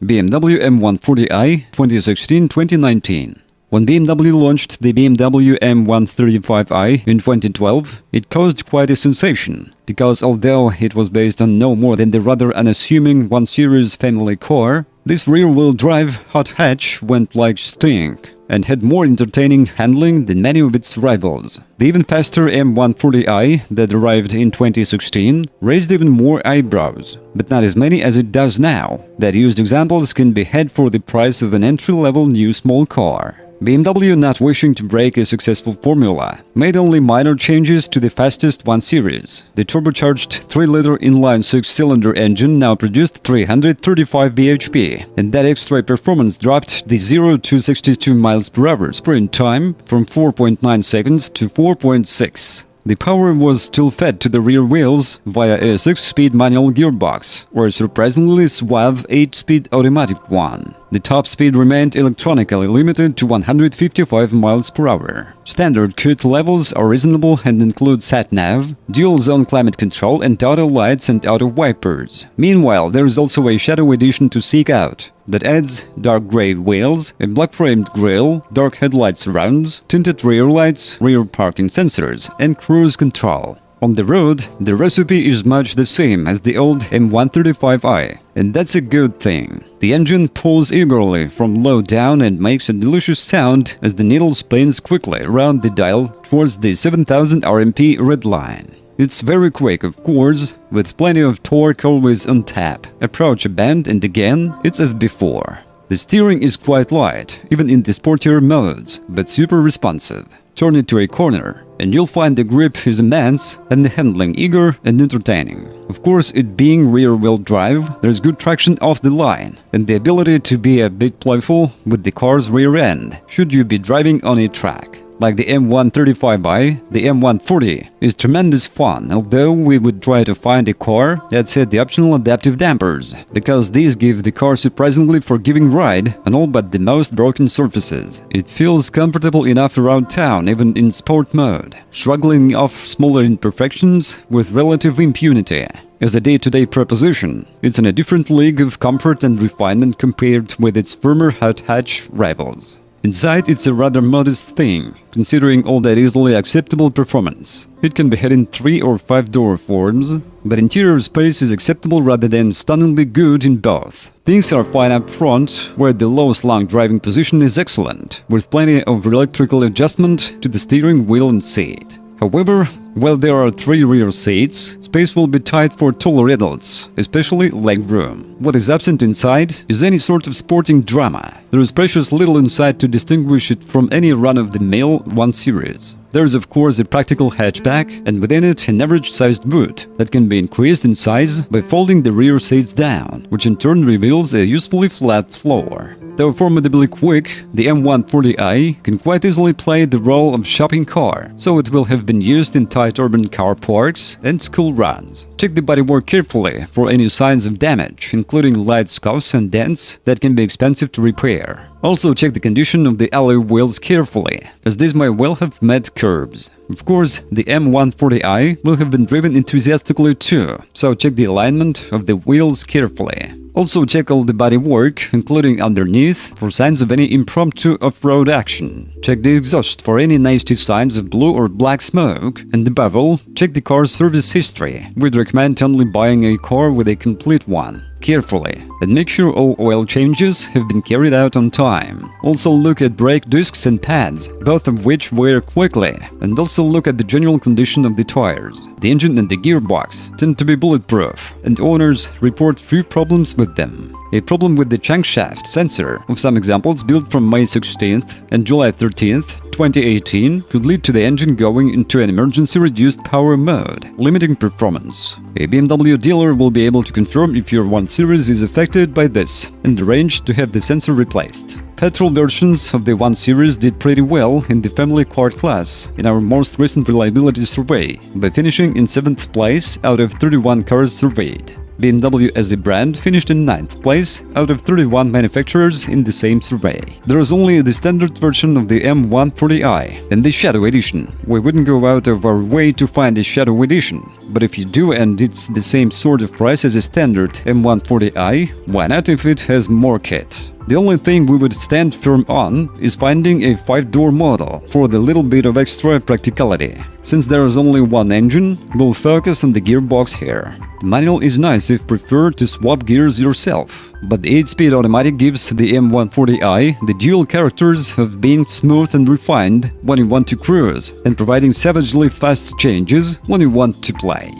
BMW M140i 2016-2019. When BMW launched the BMW M135i in 2012, it caused quite a sensation, because although it was based on no more than the rather unassuming 1 Series family car, this rear-wheel drive hot hatch went like stink and had more entertaining handling than many of its rivals. The even faster M140i that arrived in 2016 raised even more eyebrows, but not as many as it does now. That used examples can be had for the price of an entry-level new small car. BMW, not wishing to break a successful formula, made only minor changes to the fastest 1 Series. The turbocharged 3-liter inline 6-cylinder engine now produced 335 bhp, and that extra performance dropped the 0 to 62 miles per hour sprint time from 4.9 seconds to 4.6. The power was still fed to the rear wheels via a 6-speed manual gearbox, or a surprisingly suave 8-speed automatic one. The top speed remained electronically limited to 155 miles per hour. Standard kit levels are reasonable and include sat-nav, dual-zone climate control, and auto lights and auto wipers. Meanwhile, there is also a shadow edition to seek out that adds dark gray wheels, a black-framed grille, dark headlight surrounds, tinted rear lights, rear parking sensors, and cruise control. On the road, the recipe is much the same as the old M135i, and that's a good thing. The engine pulls eagerly from low down and makes a delicious sound as the needle spins quickly around the dial towards the 7000 RMP red line. It's very quick, of course, with plenty of torque always on tap. Approach a bend and again, it's as before. The steering is quite light, even in the sportier modes, but super responsive. Turn it to a corner, and you'll find the grip is immense and the handling eager and entertaining. Of course, it being rear-wheel drive, there's good traction off the line, and the ability to be a bit playful with the car's rear end, should you be driving on a track. Like the M135i, the M140 is tremendous fun, although we would try to find a car that had the optional adaptive dampers, because these give the car surprisingly forgiving ride on all but the most broken surfaces. It feels comfortable enough around town, even in sport mode, shrugging off smaller imperfections with relative impunity. As a day-to-day proposition, it's in a different league of comfort and refinement compared with its firmer hot hatch rivals. Inside, it's a rather modest thing, considering all that easily acceptable performance. It can be had in 3 or 5-door forms, but interior space is acceptable rather than stunningly good in both. Things are fine up front, where the low-slung driving position is excellent, with plenty of electrical adjustment to the steering wheel and seat. However, while there are 3 rear seats, space will be tight for taller adults, especially legroom. What is absent inside is any sort of sporting drama. There is precious little inside to distinguish it from any run-of-the-mill 1 Series. There is of course a practical hatchback, and within it an average-sized boot that can be increased in size by folding the rear seats down, which in turn reveals a usefully flat floor. Though formidably quick, the M140i can quite easily play the role of shopping car, so it will have been used in tight urban car parks and school runs. Check the bodywork carefully for any signs of damage, including light scuffs and dents that can be expensive to repair. Also check the condition of the alloy wheels carefully, as these may well have met curbs. Of course, the M140i will have been driven enthusiastically too, so check the alignment of the wheels carefully. Also check all the bodywork, including underneath, for signs of any impromptu off-road action. Check the exhaust for any nasty signs of blue or black smoke, and above all, check the car's service history. We'd recommend only buying a car with a complete one carefully, and make sure all oil changes have been carried out on time. Also look at brake discs and pads, both of which wear quickly, and also look at the general condition of the tires. The engine and the gearbox tend to be bulletproof, and owners report few problems with them. A problem with the crankshaft sensor of some examples built from May 16th and July 13th, 2018 could lead to the engine going into an emergency reduced power mode, limiting performance. A BMW dealer will be able to confirm if your 1 Series is affected by this and arrange to have the sensor replaced. Petrol versions of the 1 Series did pretty well in the family car class in our most recent reliability survey, by finishing in 7th place out of 31 cars surveyed. BMW as a brand finished in 9th place out of 31 manufacturers in the same survey. There is only the standard version of the M140i and the Shadow Edition. We wouldn't go out of our way to find a Shadow Edition, but if you do and it's the same sort of price as a standard M140i, why not if it has more kit? The only thing we would stand firm on is finding a 5-door model for the little bit of extra practicality. Since there is only one engine, we'll focus on the gearbox here. The manual is nice if prefer to swap gears yourself, but the 8-speed automatic gives the M140i the dual characters of being smooth and refined when you want to cruise, and providing savagely fast changes when you want to play.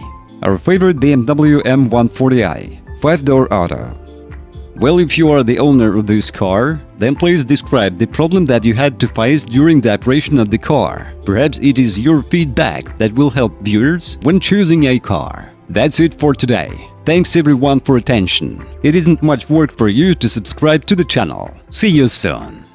Our favorite BMW M140i, 5-door auto. Well, if you are the owner of this car, then please describe the problem that you had to face during the operation of the car. Perhaps it is your feedback that will help viewers when choosing a car. That's it for today. Thanks everyone for attention. It isn't much work for you to subscribe to the channel. See you soon.